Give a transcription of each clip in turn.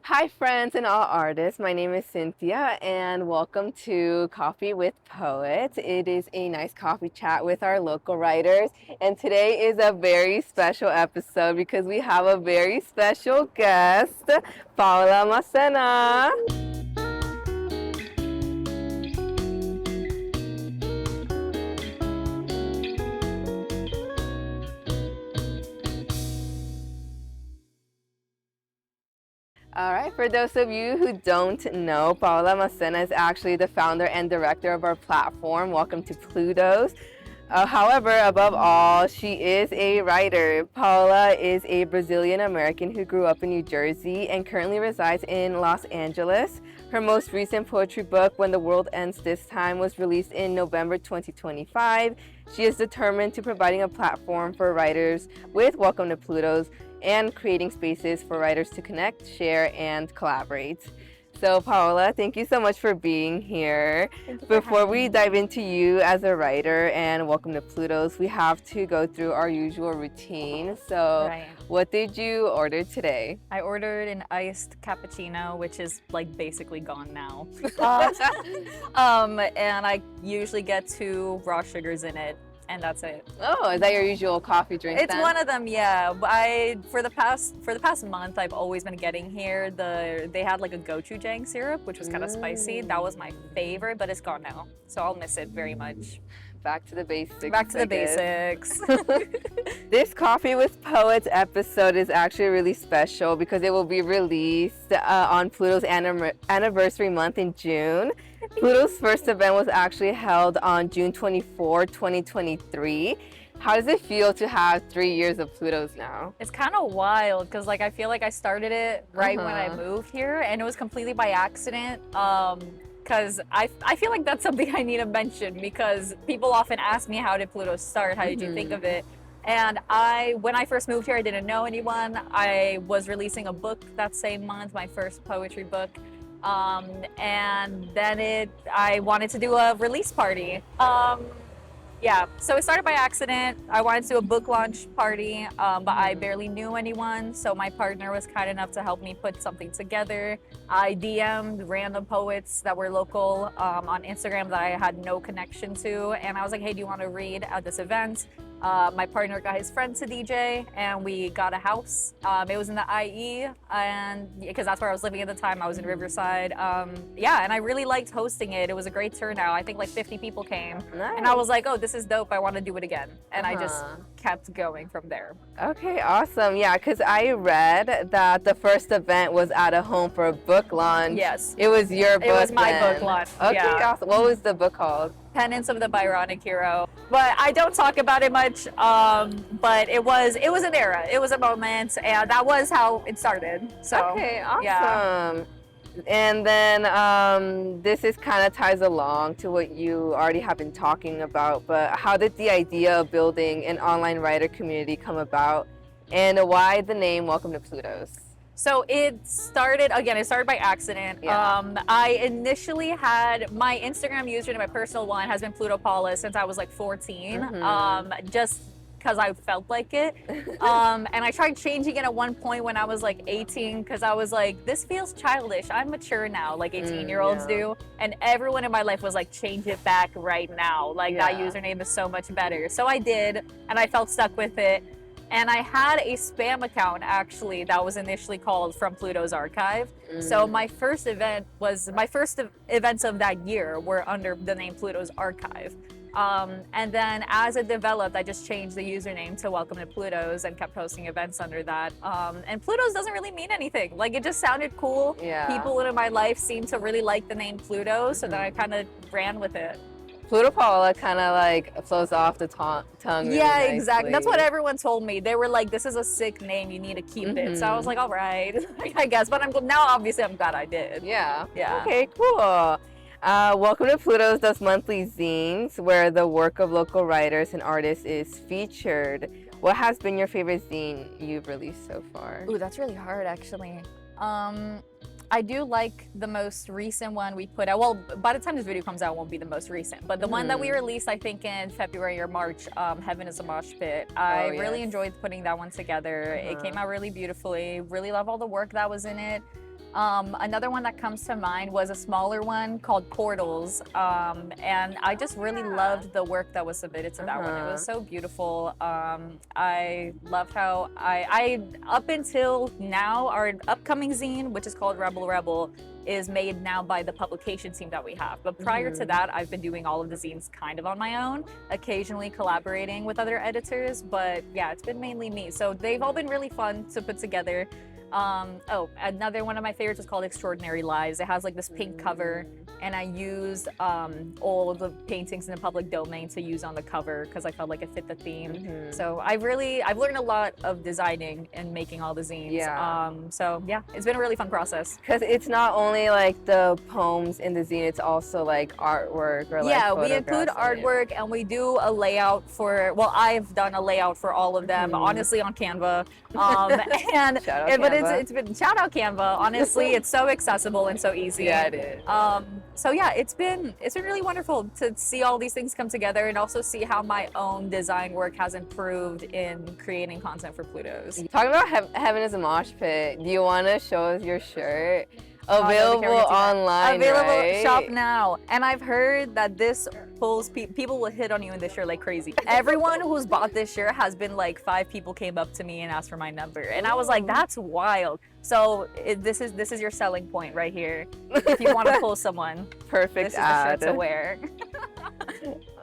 Hi, friends and all artists. My name is Cinthia, and welcome to Coffee with Poets. It is a nice coffee chat with our local writers, and today is a very special episode because we have a very special guest, Paula Macena. All right, for those of you who don't know, Paula Macena is actually the founder and director of our platform, Welcome to Pluto's. However, above all, she is a writer. Paula is a Brazilian American who grew up in New Jersey and currently resides in Los Angeles. Her most recent poetry book, When the World Ends This Time, was released in November 2025. She is determined to providing a platform for writers with Welcome to Pluto's and creating spaces for writers to connect, share, and collaborate. So Paula, thank you so much for being here. Before we dive into you as a writer and Welcome to Pluto's, we have to go through our usual routine. So what did you order today? I ordered an iced cappuccino, which is like basically gone now. And I usually get 2 raw sugars in it. And that's it. Oh, is that your usual coffee drink? It's then? one of them, yeah. For the past month, I've always been getting here. They had like a gochujang syrup, which was kind of spicy. That was my favorite, but it's gone now, so I'll miss it very much. Back to the basics. Back to the basics. This Coffee with Poets episode is actually really special because it will be released on Pluto's anniversary month in June. Pluto's first event was actually held on June 24, 2023. How does it feel to have 3 years of Pluto's now? It's kind of wild because like I feel like I started it right when I moved here, and it was completely by accident. Because I feel like that's something I need to mention because people often ask me, how did Pluto start? How did you think of it? And when I first moved here, I didn't know anyone. I was releasing a book that same month, my first poetry book. And then I wanted to do a release party. Yeah, so it started by accident. I wanted to do a book launch party, but I barely knew anyone. So my partner was kind enough to help me put something together. I DM'd random poets that were local on Instagram that I had no connection to. And I was like, hey, do you want to read at this event? My partner got his friend to DJ, and we got a house. It was in the IE, and because that's where I was living at the time. I was in Riverside. Yeah, and I really liked hosting it. It was a great turnout. I think like 50 people came. Nice. And I was like, oh, this is dope. I want to do it again. And I just kept going from there. Okay, awesome. Yeah, because I read that the first event was at a home for a book launch. Yes. It was your book. It was my then. book launch. Okay, yeah. awesome. What was the book called? Penance of the Byronic Hero. But I don't talk about it much. But it was an era. It was a moment, and that was how it started. So okay, awesome. Yeah. And then this is kind of ties along to what you already have been talking about, but how did the idea of building an online writer community come about, and why the name Welcome to Pluto's? So it started by accident. Yeah. I initially had my Instagram username, my personal one, has been Pluto Paula since I was like 14. Just because I felt like it. And I tried changing it at one point when I was like 18 because I was like, this feels childish. I'm mature now, like 18-year-olds do. And everyone in my life was like, change it back right now. Like that username is so much better. So I did, and I felt stuck with it. And I had a spam account actually that was initially called From Pluto's Archive. So my first events of that year were under the name Pluto's Archive. And then as it developed, I just changed the username to Welcome to Pluto's and kept hosting events under that. And Pluto's doesn't really mean anything. Like it just sounded cool. Yeah. People in my life seemed to really like the name Pluto, so then I kind of ran with it. Pluto Paula kind of like flows off the tongue. Really yeah, nicely. Exactly. That's what everyone told me. They were like, "This is a sick name. You need to keep it." So I was like, "All right, I guess." But obviously, I'm glad I did. Yeah. Yeah. Okay. Cool. Welcome to Pluto's does monthly zines where the work of local writers and artists is featured. What has been your favorite zine you've released so far? Ooh, that's really hard, actually. I do like the most recent one we put out. Well, by the time this video comes out, it won't be the most recent. But the one that we released, I think in February or March, Heaven is a Mosh Pit. I really enjoyed putting that one together. It came out really beautifully. Really love all the work that was in it. Another one that comes to mind was a smaller one called Portals. And I just really loved the work that was submitted to that one. It was so beautiful. I loved how I up until now, our upcoming zine, which is called Rebel Rebel, is made now by the publication team that we have. But prior to that, I've been doing all of the zines kind of on my own, occasionally collaborating with other editors. But yeah, it's been mainly me. So they've all been really fun to put together. Another one of my favorites is called Extraordinary Lives. It has like this pink cover, and I used all of the paintings in the public domain to use on the cover because I felt like it fit the theme. So I've learned a lot of designing and making all the zines. So yeah, it's been a really fun process. Because it's not only like the poems in the zine, it's also like artwork or like we include artwork, and we do a layout for, well, I've done a layout for all of them, honestly, on Canva. And it's been, shout out Canva. Honestly, it's so accessible and so easy. Yeah, it is. So yeah, it's been really wonderful to see all these things come together, and also see how my own design work has improved in creating content for Plutos. Talking about Heaven is a Mosh Pit, do you want to show us your shirt? Available online, right? Shop now. And I've heard that this pulls people will hit on you in this shirt like crazy. Everyone who's bought this shirt has been like 5 people came up to me and asked for my number, and I was like, that's wild. So this is your selling point right here. If you want to pull someone, perfect. This is the shirt to wear.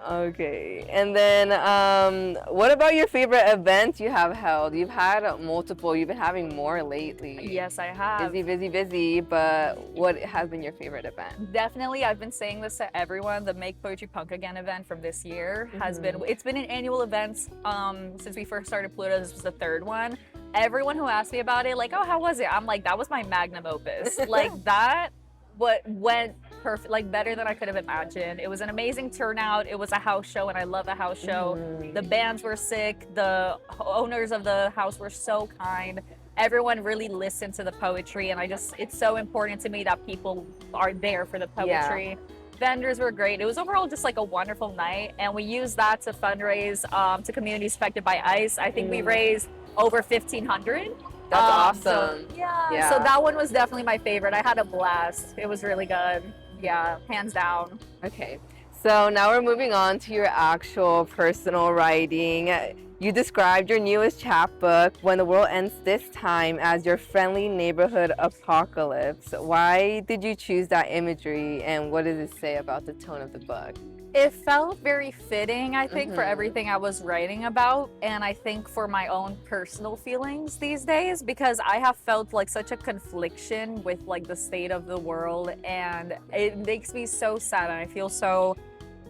Okay, and then what about your favorite events you have held? You've had multiple, you've been having more lately. Yes, I have. Busy, but what has been your favorite event? Definitely, I've been saying this to everyone, the Make Poetry Punk Again event from this year has been, it's been an annual event since we first started Pluto. This was the 3rd one. Everyone who asked me about it, like, oh, how was it? I'm like, that was my magnum opus. Like, that went perfect, like better than I could have imagined. It was an amazing turnout. It was a house show, and I love a house show. The bands were sick. The owners of the house were so kind. Everyone really listened to the poetry, and it's so important to me that people are there for the poetry. Vendors were great. It was overall just like a wonderful night, and we used that to fundraise to communities affected by ice. I think we raised over $1,500. That's awesome. So, yeah, so that one was definitely my favorite. I had a blast. It was really good. Yeah, hands down. Okay, so now we're moving on to your actual personal writing. You described your newest chapbook, When the World Ends This Time, as your friendly neighborhood apocalypse. Why did you choose that imagery, and what does it say about the tone of the book? It felt very fitting, I think, for everything I was writing about, and I think for my own personal feelings these days, because I have felt like such a confliction with like the state of the world, and it makes me so sad, and I feel so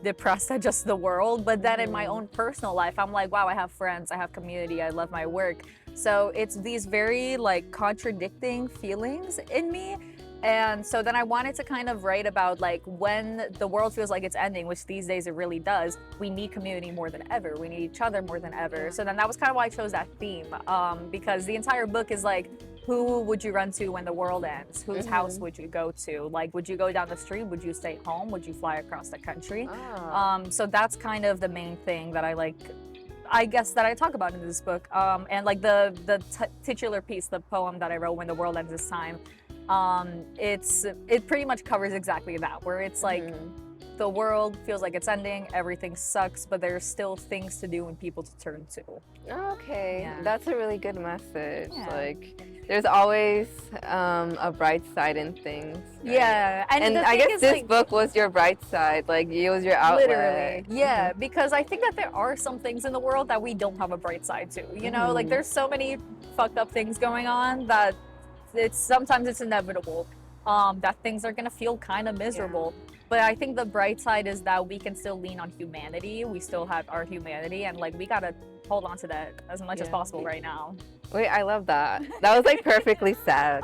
depressed at just the world. But then in my own personal life, I'm like, wow, I have friends, I have community, I love my work. So it's these very like contradicting feelings in me. And so then I wanted to kind of write about like when the world feels like it's ending, which these days it really does, we need community more than ever. We need each other more than ever. So then that was kind of why I chose that theme, because the entire book is like, who would you run to when the world ends? Whose house would you go to? Like, would you go down the street? Would you stay home? Would you fly across the country? So that's kind of the main thing that I like, I guess, that I talk about in this book. And like the titular piece, the poem that I wrote, When the World Ends This Time, it pretty much covers exactly that, where it's like the world feels like it's ending, everything sucks, but there's still things to do and people to turn to. Okay, that's a really good message. Like, there's always a bright side in things. Right? Yeah, and I guess this book was your bright side. Like, it was your outlet. Literally, yeah, because I think that there are some things in the world that we don't have a bright side to. You know, like there's so many fucked up things going on that sometimes it's inevitable that things are gonna feel kind of miserable. But I think the bright side is that we can still lean on humanity. We still have our humanity, and like we gotta hold on to that as much as possible right now. Wait, I love that. That was like perfectly said.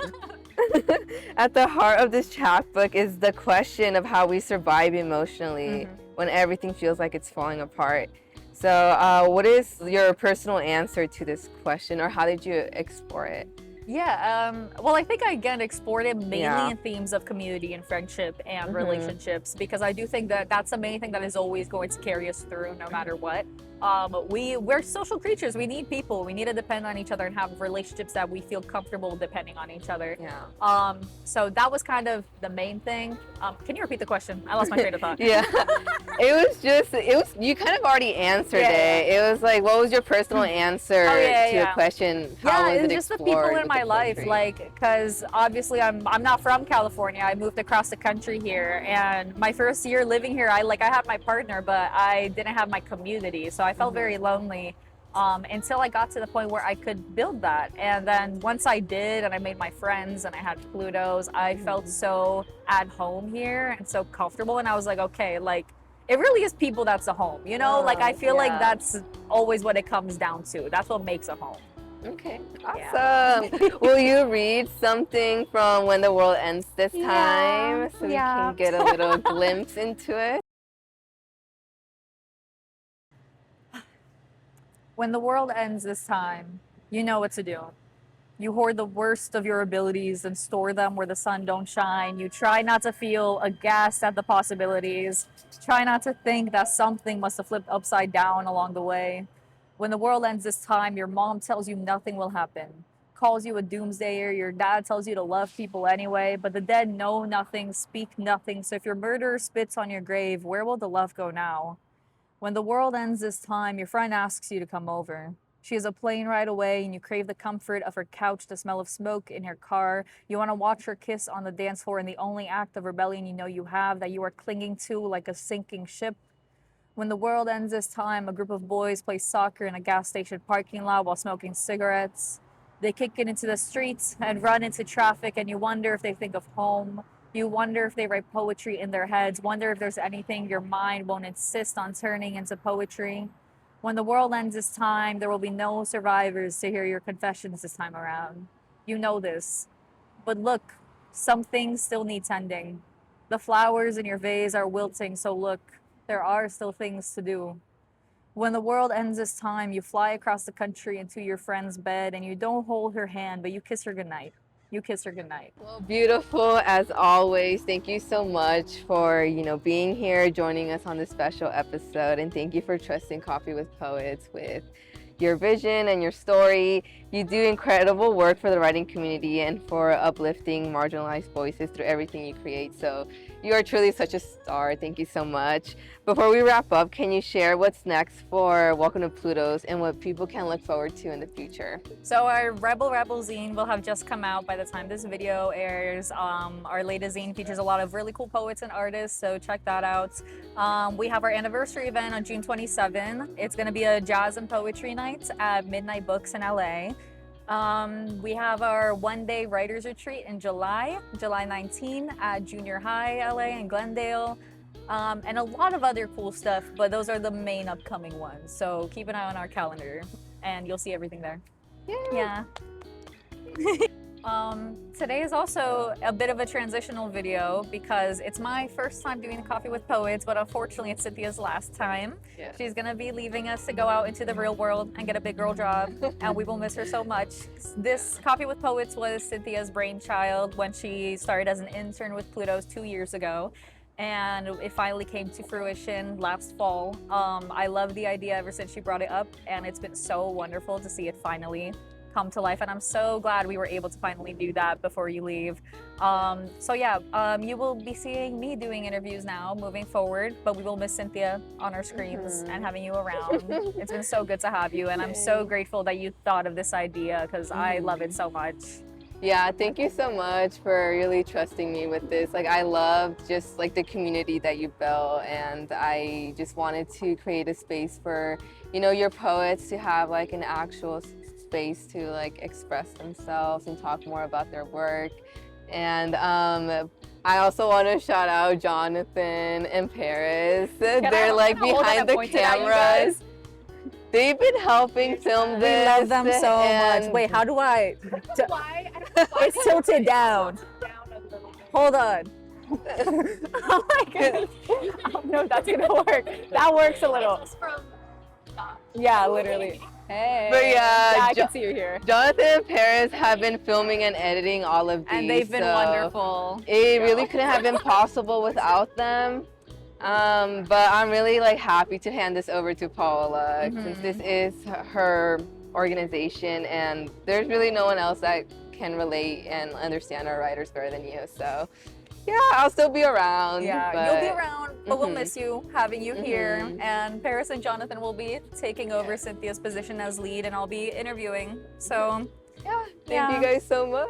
At the heart of this chapbook is the question of how we survive emotionally when everything feels like it's falling apart. So what is your personal answer to this question, or how did you explore it? Yeah, well, I think I again explored it mainly in themes of community and friendship and relationships, because I do think that that's the main thing that is always going to carry us through no matter what. we're social creatures. We need people. We need to depend on each other and have relationships that we feel comfortable depending on each other. Yeah. So that was kind of the main thing. Can you repeat the question? I lost my train of thought. Yeah. You kind of already answered it. It was like, what was your personal answer to the question? How was it's it just the people in my life, like, because obviously I'm not from California. I moved across the country here, and my first year living here, I had my partner, but I didn't have my community, so I felt very lonely. Until I got to the point where I could build that. And then once I did, and I made my friends and I had Plutos, I felt so at home here and so comfortable. And I was like, okay, like, it really is people that's a home, you know? Like, I feel like that's always what it comes down to. That's what makes a home. Okay, awesome. Will you read something from When the World Ends This Time so we can get a little glimpse into it? When the world ends this time, you know what to do. You hoard the worst of your abilities and store them where the sun don't shine. You try not to feel aghast at the possibilities. Try not to think that something must have flipped upside down along the way. When the world ends this time, your mom tells you nothing will happen, calls you a doomsdayer, your dad tells you to love people anyway, but the dead know nothing, speak nothing. So if your murderer spits on your grave, where will the love go now? When the world ends this time, your friend asks you to come over. She has a plane ride away, and you crave the comfort of her couch, the smell of smoke in her car. You want to watch her kiss on the dance floor, and the only act of rebellion you know you have that you are clinging to like a sinking ship. When the world ends this time, a group of boys play soccer in a gas station parking lot while smoking cigarettes. They kick it into the streets and run into traffic, and you wonder if they think of home. You wonder if they write poetry in their heads, wonder if there's anything your mind won't insist on turning into poetry. When the world ends this time, there will be no survivors to hear your confessions this time around. You know this. But look, some things still need tending. The flowers in your vase are wilting, so look, there are still things to do. When the world ends this time, you fly across the country into your friend's bed and you don't hold her hand, but you kiss her goodnight. You kiss her goodnight. Well, beautiful as always. Thank you so much for, being here, joining us on this special episode, and thank you for trusting Coffee with Poets with your vision and your story. You do incredible work for the writing community and for uplifting marginalized voices through everything you create. So you are truly such a star. Thank you so much. Before we wrap up, can you share what's next for Welcome to Pluto's and what people can look forward to in the future? So our Rebel zine will have just come out by the time this video airs. Our latest zine features a lot of really cool poets and artists, so check that out. We have our anniversary event on June 27. It's going to be a jazz and poetry night at Midnight Books in LA. We have our one-day writers retreat in July 19 at Junior High LA in Glendale. And a lot of other cool stuff, but those are the main upcoming ones. So keep an eye on our calendar and you'll see everything there. Yeah. Today is also a bit of a transitional video because it's my first time doing Coffee with Poets, but unfortunately it's Cynthia's last time. Yeah. She's gonna be leaving us to go out into the real world and get a big girl job, and we will miss her so much. This Coffee with Poets was Cynthia's brainchild when she started as an intern with Pluto's 2 years ago. And it finally came to fruition last fall. I love the idea ever since she brought it up, and it's been so wonderful to see it finally come to life, and I'm so glad we were able to finally do that before you leave. You will be seeing me doing interviews now moving forward, but we will miss Cinthia on our screens and having you around. It's been so good to have you, and I'm so grateful that you thought of this idea because I love it so much. Yeah, thank you so much for really trusting me with this. Like, I love just like the community that you built, and I just wanted to create a space for, your poets to have like an actual space to like express themselves and talk more about their work. And I also want to shout out Jonathan and Paris. They're like behind the cameras. They've been helping film this. We love them so much. Wait, how do I? It's tilted down. Hold on. Oh my goodness. I don't know if that's gonna work. That works a little. Yeah, literally. Hey. But yeah, I can see you here. Jonathan and Paris have been filming and editing all of these. And they've been wonderful. It really couldn't have been possible without them. But I'm really like happy to hand this over to Paula since this is her organization, and there's really no one else that can relate and understand our writers better than you. So yeah, I'll still be around. Yeah, but, you'll be around, but we'll Mhm. miss you, having you here. Mhm. And Paris and Jonathan will be taking over Cynthia's position as lead, and I'll be interviewing. So, Yeah, thank you guys so much.